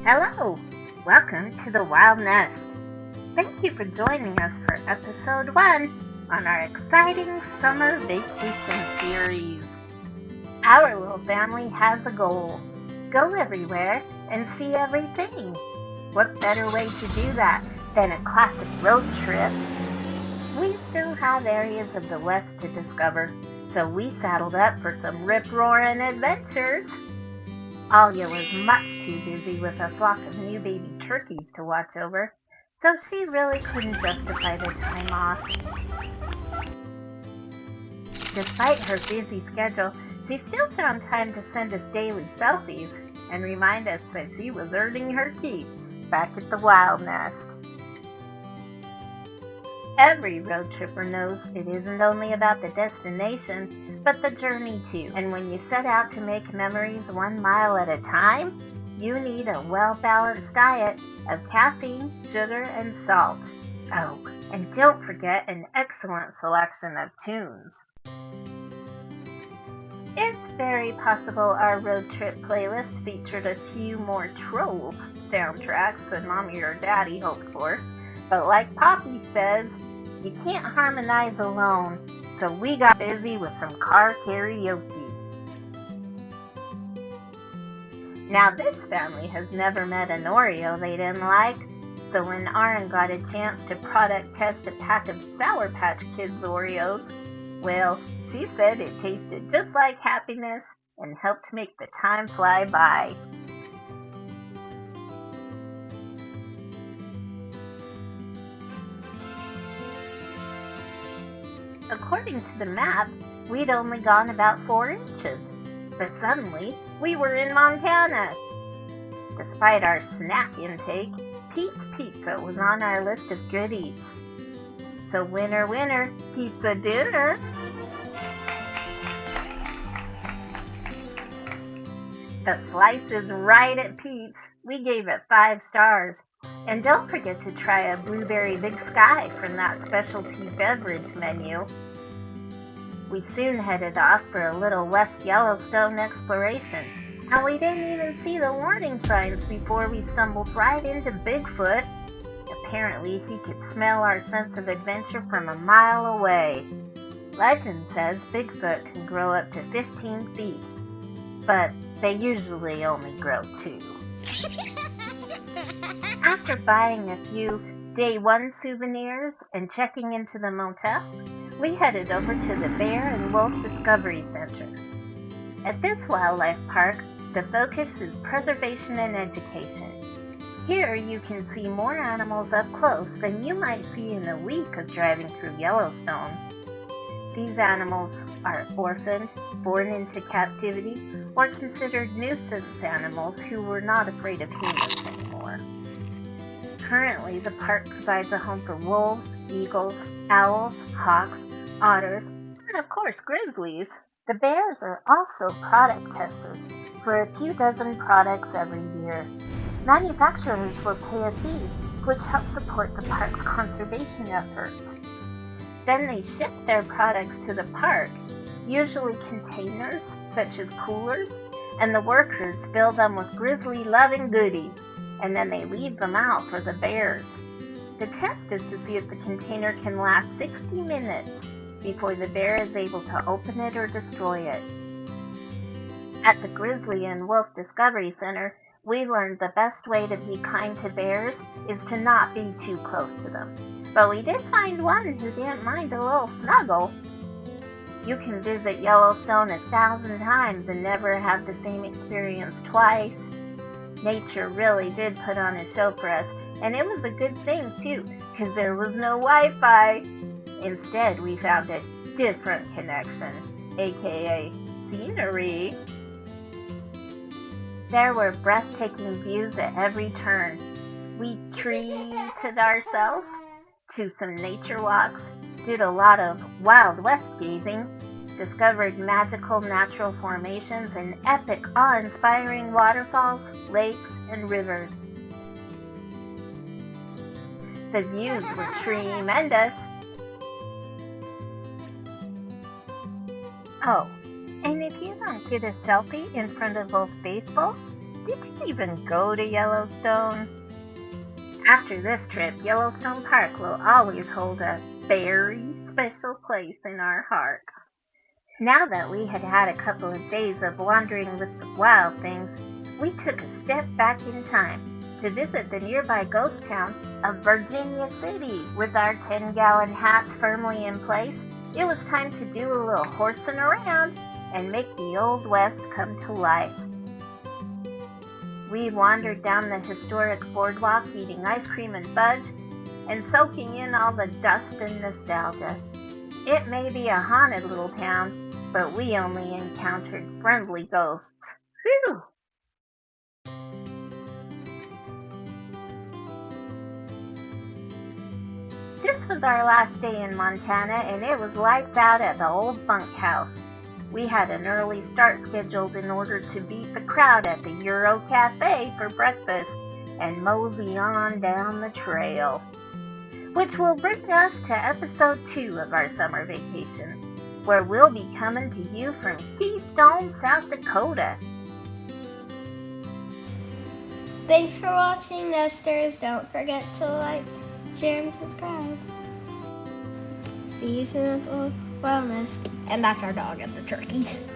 Hello! Welcome to the Wild Nest. Thank you for joining us for episode 1 on our exciting summer vacation series. Our little family has a goal. Go everywhere and see everything. What better way to do that than a classic road trip? We still have areas of the West to discover, so we saddled up for some rip-roaring adventures. Alia was much too busy with a flock of new baby turkeys to watch over, so she really couldn't justify the time off. Despite her busy schedule, she still found time to send us daily selfies and remind us that she was earning her keep back at the Wild Nest. Every road tripper knows it isn't only about the destination, but the journey too. And when you set out to make memories 1 mile at a time, you need a well-balanced diet of caffeine, sugar, and salt. Oh, and don't forget an excellent selection of tunes. It's very possible our road trip playlist featured a few more Trolls soundtracks than Mommy or Daddy hoped for, but like Poppy says, you can't harmonize alone, so we got busy with some car karaoke. Now this family has never met an Oreo they didn't like, so when Aaron got a chance to product test a pack of Sour Patch Kids Oreos, well, she said it tasted just like happiness and helped make the time fly by. According to the map, we'd only gone about 4 inches, but suddenly we were in Montana. Despite our snack intake, Pete's Pizza was on our list of goodies. So winner, winner, pizza dinner! The slice is right at Pete's. We gave it 5 stars. And don't forget to try a Blueberry Big Sky from that specialty beverage menu. We soon headed off for a little West Yellowstone exploration, and we didn't even see the warning signs before we stumbled right into Bigfoot. Apparently, he could smell our sense of adventure from a mile away. Legend says Bigfoot can grow up to 15 feet, but they usually only grow 2. After buying a few Day 1 souvenirs and checking into the motel, we headed over to the Bear and Wolf Discovery Center. At this wildlife park, the focus is preservation and education. Here you can see more animals up close than you might see in a week of driving through Yellowstone. These animals are orphaned, born into captivity, or considered nuisance animals who were not afraid of humans anymore. Currently, the park provides a home for wolves, eagles, owls, hawks, otters, and of course grizzlies. The bears are also product testers for a few dozen products every year. Manufacturers will pay a fee, which helps support the park's conservation efforts. Then they ship their products to the park, usually containers such as coolers, and the workers fill them with grizzly-loving goodies, and then they leave them out for the bears. The test is to see if the container can last 60 minutes before the bear is able to open it or destroy it. At the Grizzly and Wolf Discovery Center, we learned the best way to be kind to bears is to not be too close to them. But we did find one who didn't mind a little snuggle. You can visit Yellowstone 1,000 times and never have the same experience twice. Nature really did put on a show for us, and it was a good thing too, because there was no Wi-Fi. Instead, we found a different connection, aka scenery. There were breathtaking views at every turn. We treated ourselves to some nature walks, did a lot of Wild West gazing, discovered magical natural formations and epic, awe-inspiring waterfalls, lakes, and rivers. The views were tremendous. Oh, and if you don't get a selfie in front of both faithful, Did you even go to Yellowstone? After this trip, Yellowstone Park will always hold a very special place in our hearts. Now that we had had a couple of days of wandering with the wild things, we took a step back in time to visit the nearby ghost town of Virginia City. With our 10-gallon hats firmly in place, it was time to do a little horsing around and make the Old West come to life. We wandered down the historic boardwalk eating ice cream and fudge and soaking in all the dust and nostalgia. It may be a haunted little town, but we only encountered friendly ghosts. Phew! This was our last day in Montana, and it was lights out at the old bunkhouse. We had an early start scheduled in order to beat the crowd at the Euro Cafe for breakfast and mosey on down the trail. Which will bring us to episode 2 of our summer vacation, where we'll be coming to you from Keystone, South Dakota. Thanks for watching, Nesters. Don't forget to like, share, and subscribe. See you soon at the wellness. And that's our dog and the turkeys.